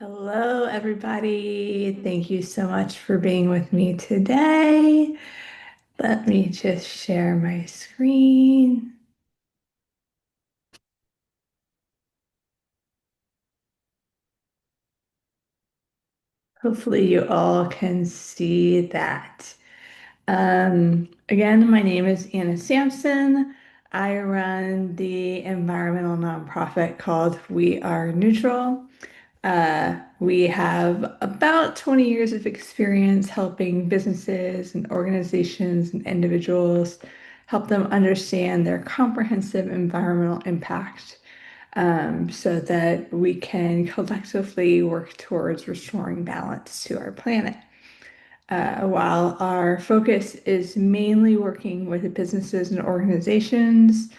Hello, everybody. Thank you so much for being with me today. Let me just share my screen. Hopefully, you all can see that. Again, my name is Anna Sampson. I run the environmental nonprofit called We Are Neutral. We have about 20 years of experience helping businesses and organizations and individuals help them understand their comprehensive environmental impact, so that we can collectively work towards restoring balance to our planet. While our focus is mainly working with businesses and organizations,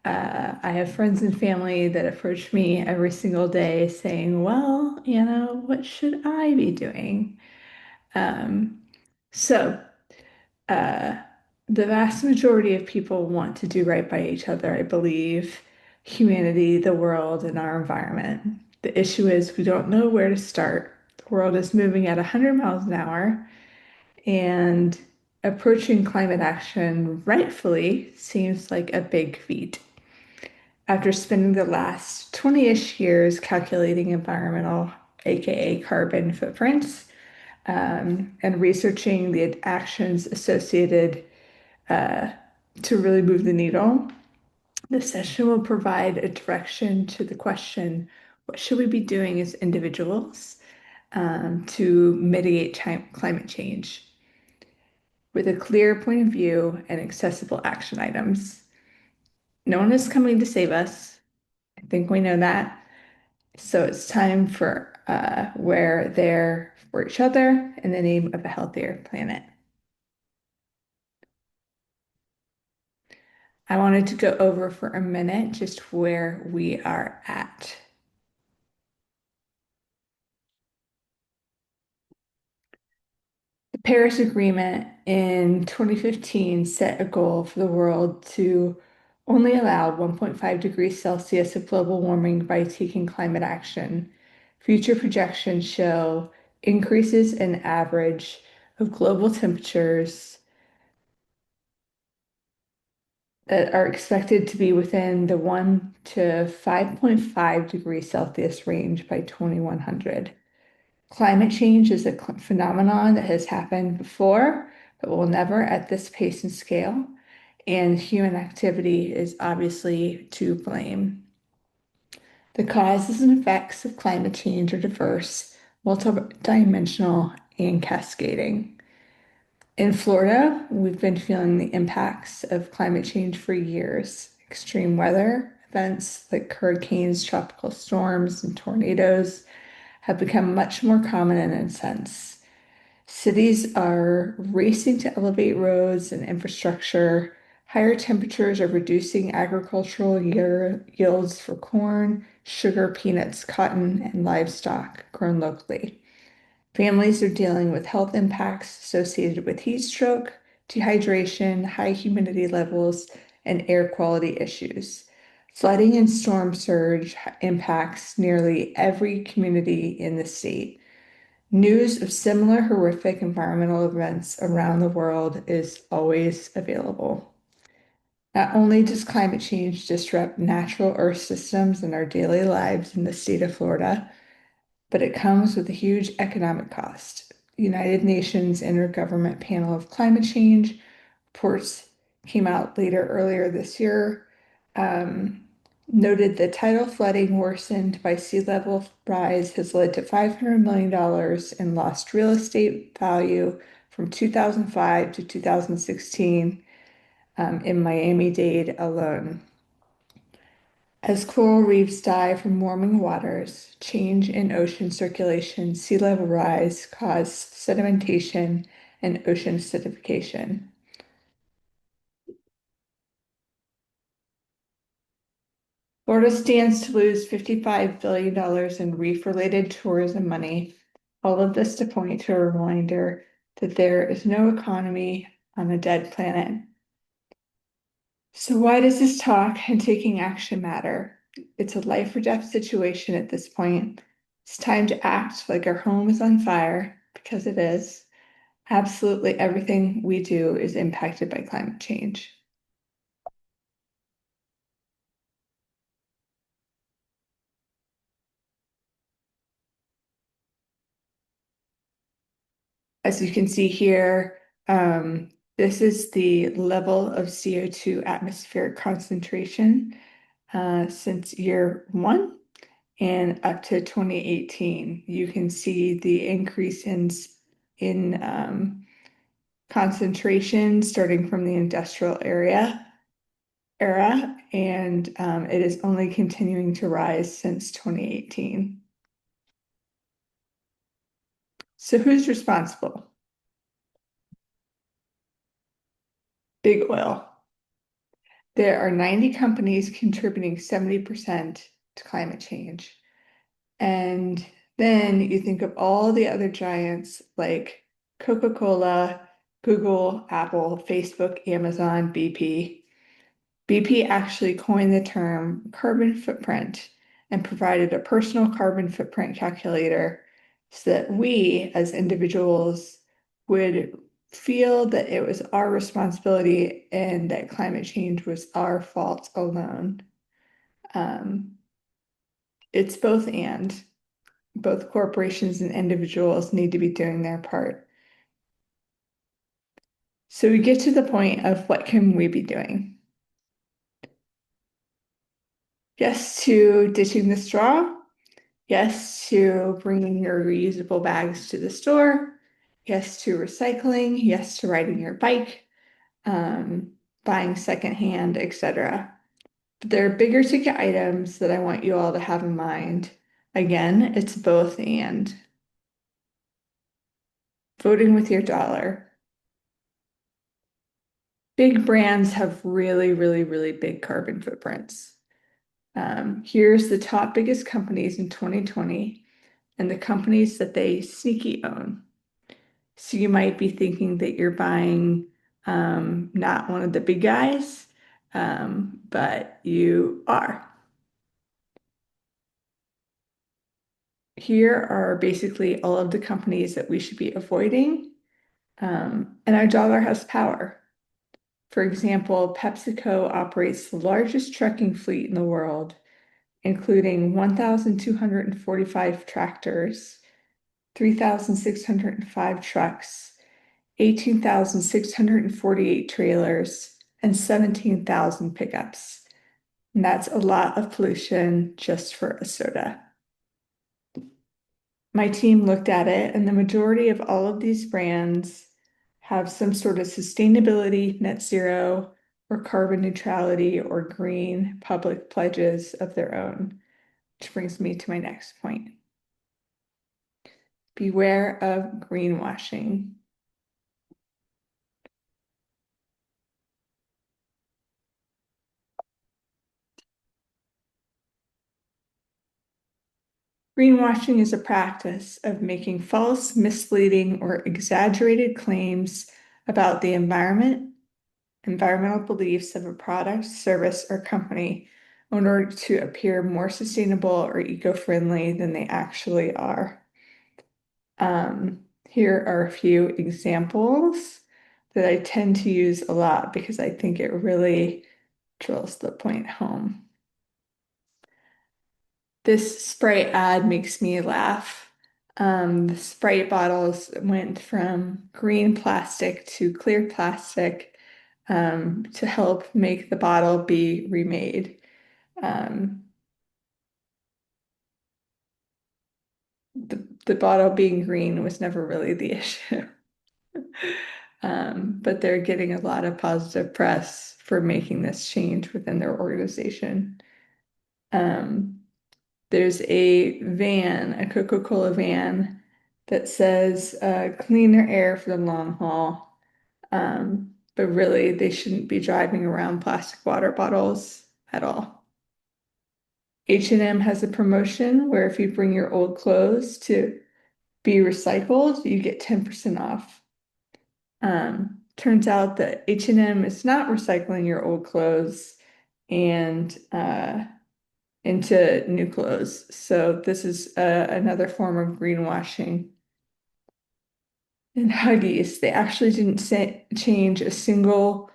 I have friends and family that approach me every single day saying, well, what should I be doing? Um, so, uh, the vast majority of people want to do right by each other, I believe, humanity, the world, and our environment. The issue is we don't know where to start. The world is moving at 100 miles an hour, and approaching climate action rightfully seems like a big feat. After spending the last 20-ish years calculating environmental, aka carbon footprints, and researching the actions associated to really move the needle, this session will provide a direction to the question, what should we be doing as individuals to mitigate climate change with a clear point of view and accessible action items? No one is coming to save us. I think we know that. So it's time for we're there for each other in the name of a healthier planet. I wanted to go over for a minute just where we are at. The Paris Agreement in 2015 set a goal for the world to only allow 1.5 degrees Celsius of global warming by taking climate action. Future projections show increases in average of global temperatures that are expected to be within the 1 to 5.5 degrees Celsius range by 2100. Climate change is a phenomenon that has happened before, but will never at this pace and scale. And human activity is obviously to blame. The causes and effects of climate change are diverse, multidimensional, and cascading. In Florida, we've been feeling the impacts of climate change for years. Extreme weather events like hurricanes, tropical storms, and tornadoes have become much more common and intense. Cities are racing to elevate roads and infrastructure. Higher temperatures are reducing agricultural yields for corn, sugar, peanuts, cotton, and livestock grown locally. Families are dealing with health impacts associated with heat stroke, dehydration, high humidity levels, and air quality issues. Flooding and storm surge impacts nearly every community in the state. News of similar horrific environmental events around the world is always available. Not only does climate change disrupt natural earth systems and our daily lives in the state of Florida, but it comes with a huge economic cost. The United Nations Intergovernment Panel of Climate Change reports came out earlier this year, um, noted that tidal flooding worsened by sea level rise has led to $500 million in lost real estate value from 2005 to 2016, in Miami-Dade alone. As coral reefs die from warming waters, change in ocean circulation, sea level rise cause sedimentation and ocean acidification. Florida stands to lose $55 billion in reef-related tourism money. All of this to point to a reminder that there is no economy on a dead planet. So why does this talk and taking action matter? It's a life or death situation at this point. It's time to act like our home is on fire because it is. Absolutely everything we do is impacted by climate change. As you can see here, this is the level of CO2 atmospheric concentration since year one and up to 2018. You can see the increase in concentration starting from the industrial era, and it is only continuing to rise since 2018. So who's responsible? Big oil. There are 90 companies contributing 70% to climate change. And then you think of all the other giants like Coca-Cola, Google, Apple, Facebook, Amazon, BP. BP actually coined the term carbon footprint and provided a personal carbon footprint calculator so that we as individuals would feel that it was our responsibility and that climate change was our fault alone. Um, it's both and. Both corporations and individuals need to be doing their part. So we get to the point of what can we be doing? Yes to ditching the straw. Yes to bringing your reusable bags to the store. Yes to recycling. Yes to riding your bike, um, buying secondhand, etc. But there are bigger ticket items that I want you all to have in mind. Again, it's both and. Voting with your dollar. Big brands have really, really, really big carbon footprints. Here's the top biggest companies in 2020 and the companies that they sneaky own. So you might be thinking that you're buying not one of the big guys, but you are. Here are basically all of the companies that we should be avoiding, and our dollar has power. For example, PepsiCo operates the largest trucking fleet in the world, including 1,245 tractors, 3,605 trucks, 18,648 trailers, and 17,000 pickups. And that's a lot of pollution just for a soda. My team looked at it, and the majority of all of these brands have some sort of sustainability, net zero, or carbon neutrality or green public pledges of their own, which brings me to my next point. Beware of greenwashing. Greenwashing is a practice of making false, misleading, or exaggerated claims about the environment, environmental beliefs of a product, service, or company in order to appear more sustainable or eco-friendly than they actually are. Here are a few examples that I tend to use a lot because I think it really drills the point home. This Sprite ad makes me laugh. The Sprite bottles went from green plastic to clear plastic to help make the bottle be remade. Um, the bottle being green was never really the issue. But they're getting a lot of positive press for making this change within their organization. Um, there's a van, a Coca-Cola van, that says cleaner air for the long haul. But really, they shouldn't be driving around plastic water bottles at all. H&M has a promotion where if you bring your old clothes to be recycled, you get 10% off. Turns out that H&M is not recycling your old clothes, and into new clothes. So this is another form of greenwashing. And Huggies, they actually didn't change a single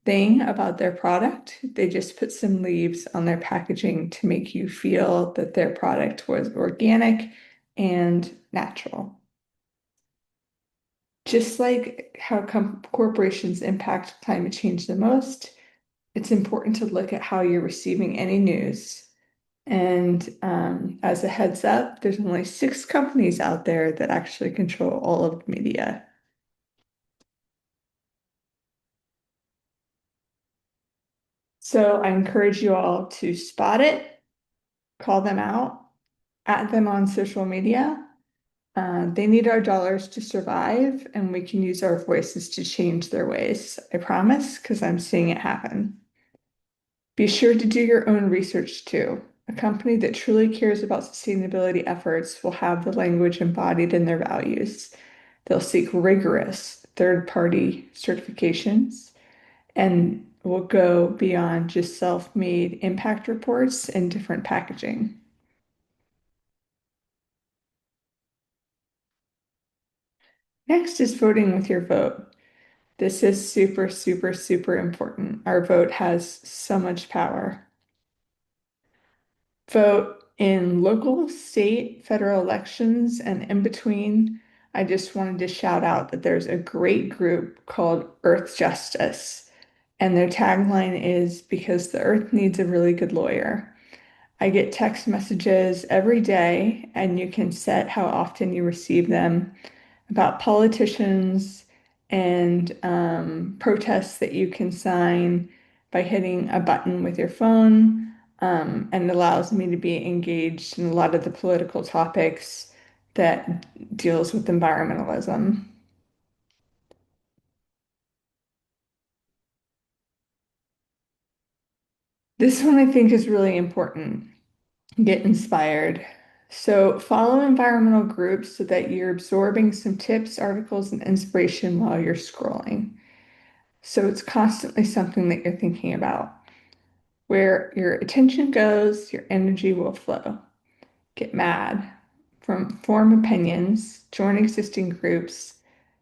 thing about their product. They just put some leaves on their packaging to make you feel that their product was organic and natural. Just like how corporations impact climate change the most, it's important to look at how you're receiving any news. And as a heads up, there's only 6 companies out there that actually control all of the media. So I encourage you all to spot it, call them out, at them on social media. They need our dollars to survive, and we can use our voices to change their ways. I promise, because I'm seeing it happen. Be sure to do your own research too. A company that truly cares about sustainability efforts will have the language embodied in their values. They'll seek rigorous third-party certifications and will go beyond just self-made impact reports and different packaging. Next is voting with your vote. This is super, super, super important. Our vote has so much power. Vote in local, state, federal elections, and in between. I just wanted to shout out that there's a great group called Earth Justice, and their tagline is because the earth needs a really good lawyer. I get text messages every day, and you can set how often you receive them about politicians and protests that you can sign by hitting a button with your phone. And it allows me to be engaged in a lot of the political topics that deals with environmentalism. This one I think is really important. Get inspired. So follow environmental groups so that you're absorbing some tips, articles, and inspiration while you're scrolling. So it's constantly something that you're thinking about. Where your attention goes, your energy will flow. Get mad, form opinions, join existing groups,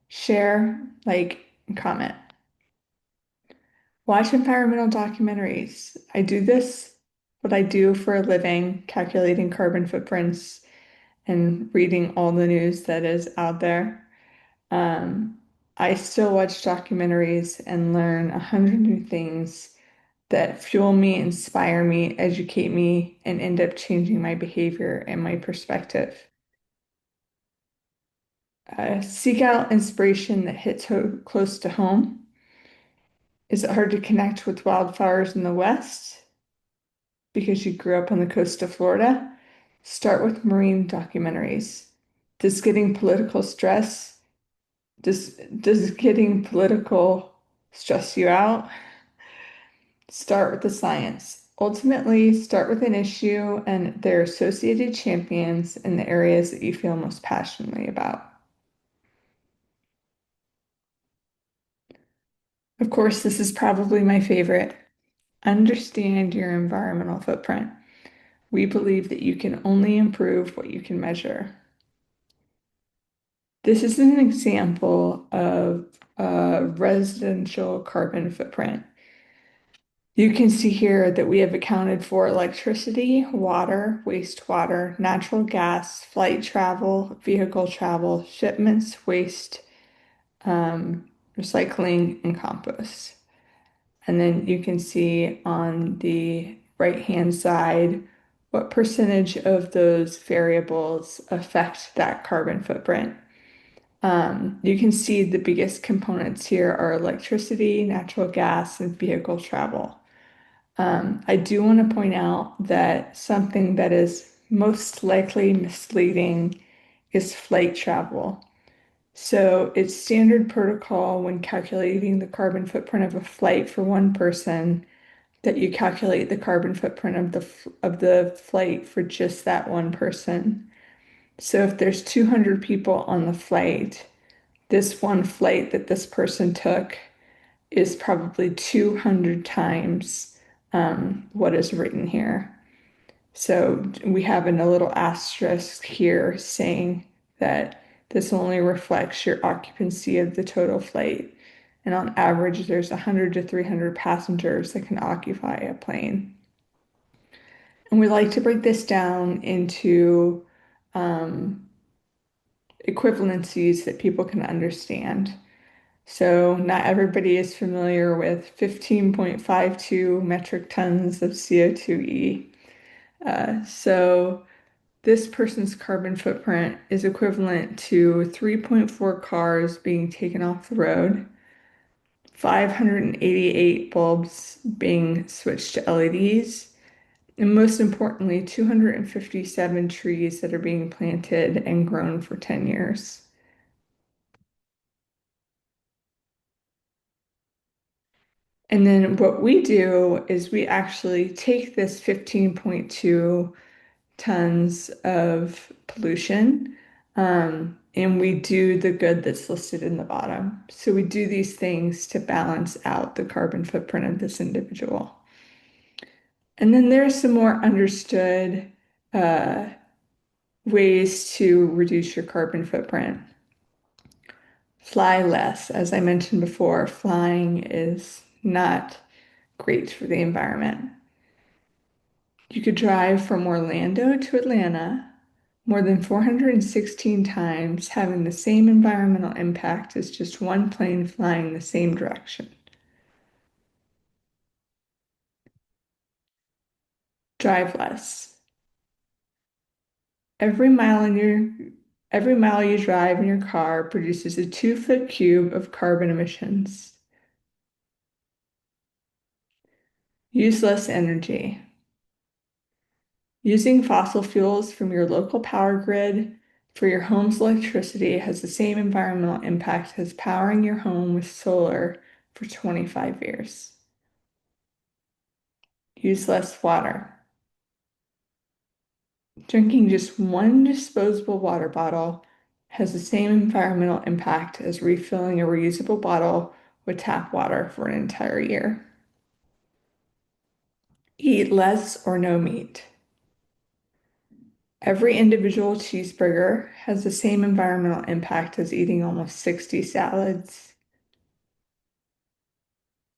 share, like, and comment. Watch environmental documentaries. I do this, what I do for a living, calculating carbon footprints and reading all the news that is out there. Um, I still watch documentaries and learn 100 new things that fuel me, inspire me, educate me, and end up changing my behavior and my perspective. Seek out inspiration that hits close to home. Is it hard to connect with wildflowers in the West because you grew up on the coast of Florida? Start with marine documentaries. Does getting political stress, does getting political stress you out? Start with the science. Ultimately, start with an issue and their associated champions in the areas that you feel most passionately about. Of course, this is probably my favorite. Understand your environmental footprint. We believe that you can only improve what you can measure. This is an example of a residential carbon footprint. You can see here that we have accounted for electricity, water, wastewater, natural gas, flight travel, vehicle travel, shipments, waste, recycling, and compost. And then you can see on the right-hand side what percentage of those variables affect that carbon footprint. You can see the biggest components here are electricity, natural gas, and vehicle travel. I do want to point out that something that is most likely misleading is flight travel. So it's standard protocol when calculating the carbon footprint of a flight for one person that you calculate the carbon footprint of the flight for just that one person. So if there's 200 people on the flight, this one flight that this person took is probably 200 times what is written here. So we have a little asterisk here saying that this only reflects your occupancy of the total flight. And on average, there's 100 to 300 passengers that can occupy a plane. And we like to break this down into um, equivalencies that people can understand. So not everybody is familiar with 15.52 metric tons of CO2e. So this person's carbon footprint is equivalent to 3.4 cars being taken off the road, 588 bulbs being switched to LEDs, and most importantly, 257 trees that are being planted and grown for 10 years. And then what we do is we actually take this 15.2 tons of pollution, and we do the good that's listed in the bottom. So we do these things to balance out the carbon footprint of this individual. And then there's some more understood uh, ways to reduce your carbon footprint. Fly less. As I mentioned before, flying is not great for the environment. You could drive from Orlando to Atlanta more than 416 times, having the same environmental impact as just one plane flying the same direction. Drive less. Every mile in your every mile you drive in your car produces a 2-foot cube of carbon emissions. Use less energy. Using fossil fuels from your local power grid for your home's electricity has the same environmental impact as powering your home with solar for 25 years. Use less water. Drinking just one disposable water bottle has the same environmental impact as refilling a reusable bottle with tap water for an entire year. Eat less or no meat. Every individual cheeseburger has the same environmental impact as eating almost 60 salads.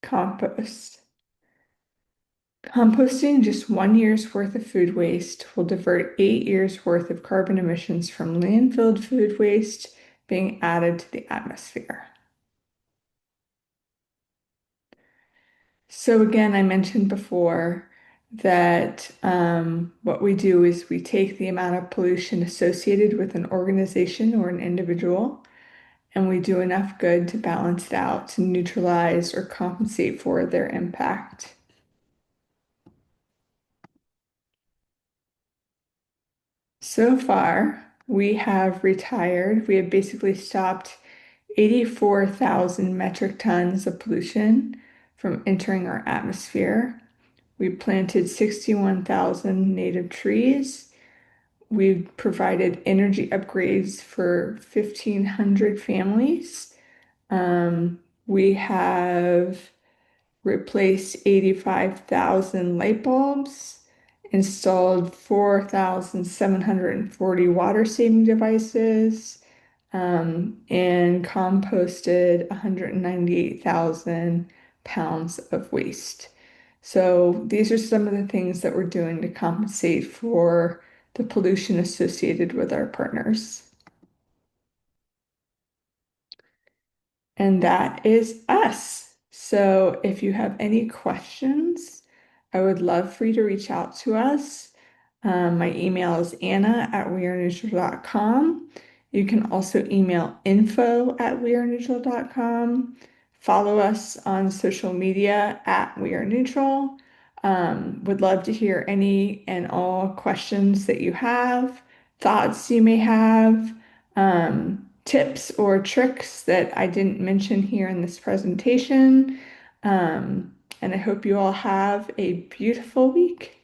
Compost. Composting just 1 year's worth of food waste will divert 8 years' worth of carbon emissions from landfilled food waste being added to the atmosphere. So again, I mentioned before that what we do is we take the amount of pollution associated with an organization or an individual, and we do enough good to balance it out to neutralize or compensate for their impact. So far, we have retired, we have basically stopped 84,000 metric tons of pollution from entering our atmosphere. We planted 61,000 native trees. We've provided energy upgrades for 1,500 families. We have replaced 85,000 light bulbs, installed 4,740 water saving devices, and composted 198,000 pounds of waste. So these are some of the things that we're doing to compensate for the pollution associated with our partners. And that is us. So if you have any questions, I would love for you to reach out to us. My email is anna@weareneutral.com. You can also email info@weareneutral.com. Follow us on social media @weareneutral. Would love to hear any and all questions that you have, thoughts you may have, tips or tricks that I didn't mention here in this presentation. And I hope you all have a beautiful week.